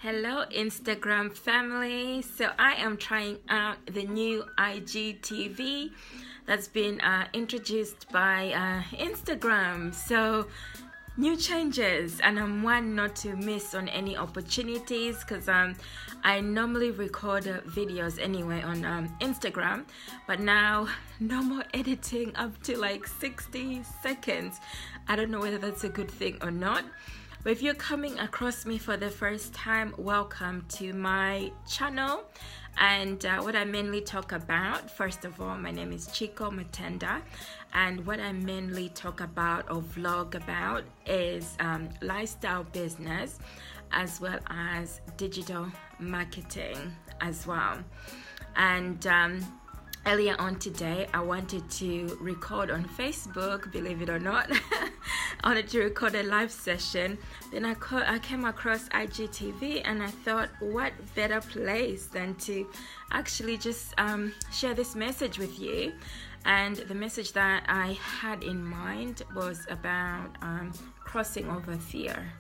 Hello Instagram family. So I am trying out the new IGTV that's been introduced by Instagram. So new changes, and I'm one not to miss on any opportunities because I normally record videos anyway on Instagram, but now no more editing up to like 60 seconds. I don't know whether that's a good thing or not. But if you're coming across me for the first time, welcome to my channel. And what I mainly talk about, first of all, my name is Chico Matenda, and what I mainly talk about or vlog about is lifestyle business as well as digital marketing as well. And earlier on today, I wanted to record on Facebook, believe it or not. I wanted to record a live session. Then I came across IGTV, and I thought, what better place than to actually just share this message with you. And the message that I had in mind was about crossing over fear.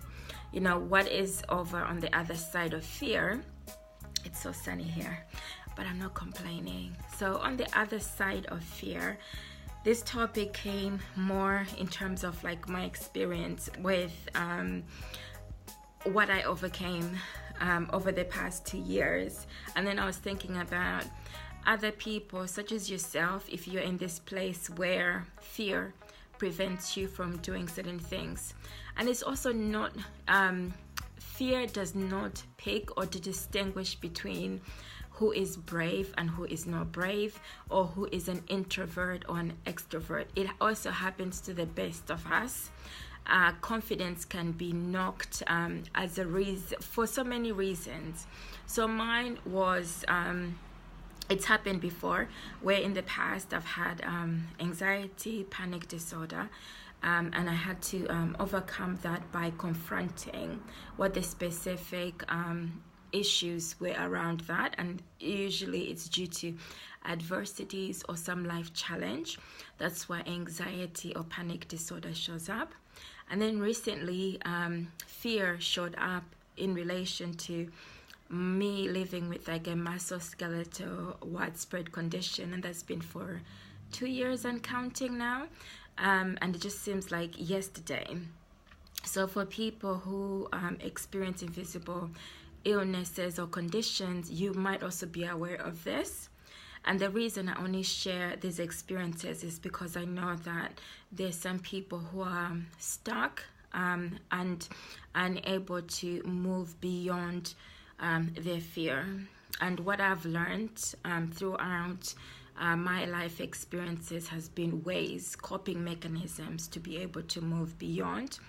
You know, what is over on the other side of fear? It's so sunny here, but I'm not complaining. So on the other side of fear, this topic came more in terms of like my experience with what I overcame over the past 2 years. And then I was thinking about other people such as yourself, if you're in this place where fear prevents you from doing certain things. And it's also not, fear does not pick or to distinguish between who is brave and who is not brave, or who is an introvert or an extrovert. It also happens to the best of us. Confidence can be knocked as a reason for so many reasons. So mine was, it's happened before, where in the past I've had anxiety, panic disorder, and I had to overcome that by confronting what the specific issues were around that, and usually it's due to adversities or some life challenge. That's why anxiety or panic disorder shows up. And then recently fear showed up in relation to me living with like a musculoskeletal widespread condition, and that's been for 2 years and counting now, and it just seems like yesterday. So for people who experience invisible illnesses or conditions, you might also be aware of this. And the reason I only share these experiences is because I know that there's some people who are stuck and unable to move beyond their fear. And what I've learned throughout my life experiences has been ways, coping mechanisms to be able to move beyond.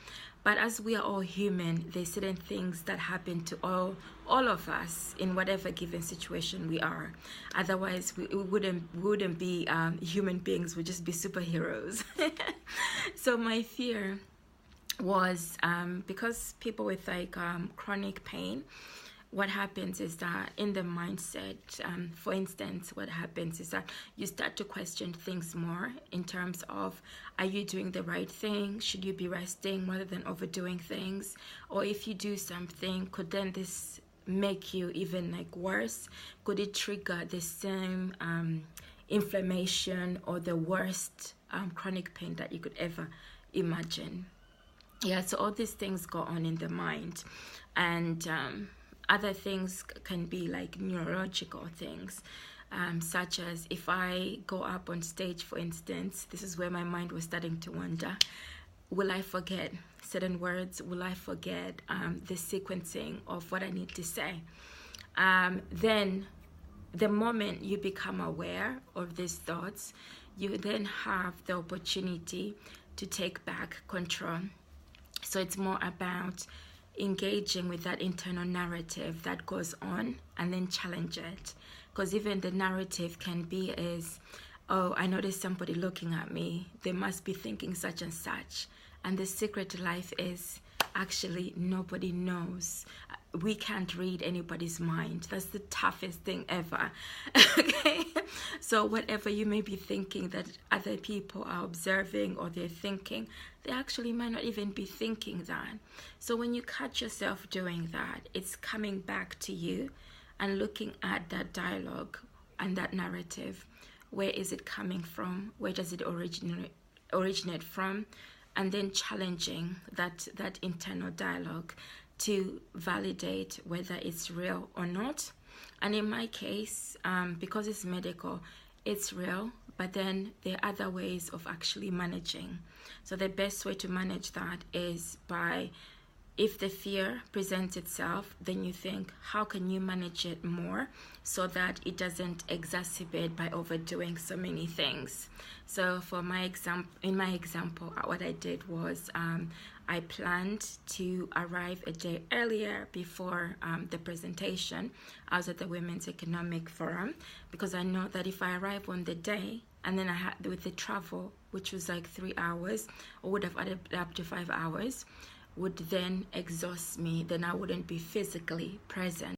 But as we are all human, there's certain things that happen to all of us in whatever given situation we are. Otherwise, we wouldn't be human beings. We'd just be superheroes. So my fear was because people with like chronic pain, what happens is that in the mindset, for instance, what happens is that you start to question things more in terms of, are you doing the right thing? Should you be resting rather than overdoing things? Or if you do something, could then this make you even like worse? Could it trigger the same inflammation or the worst chronic pain that you could ever imagine? Yeah, so all these things go on in the mind. And other things can be like neurological things, such as if I go up on stage, for instance, this is where my mind was starting to wonder, will I forget certain words? Will I forget the sequencing of what I need to say? Then the moment you become aware of these thoughts, you then have the opportunity to take back control. So it's more about engaging with that internal narrative that goes on and then challenge it. Because even the narrative can be is, oh, I noticed somebody looking at me. They must be thinking such and such. And the secret to life is actually nobody knows. we can't read anybody's mind. That's the toughest thing ever. Okay, so whatever you may be thinking that other people are observing or they're thinking, they actually might not even be thinking that. So when you catch yourself doing that, it's coming back to you and looking at that dialogue and that narrative. Where is it coming from? Where does it originate from? And then challenging that internal dialogue to validate whether it's real or not. And in my case, because it's medical, it's real, but then there are other ways of actually managing. So the best way to manage that is by, if the fear presents itself, then you think, how can you manage it more so that it doesn't exacerbate by overdoing so many things? So for my example, what I did was I planned to arrive a day earlier before the presentation. I was at the Women's Economic Forum, because I know that if I arrive on the day, and then I had with the travel, which was like 3 hours, or would have added up to 5 hours, would then exhaust me, then I wouldn't be physically present.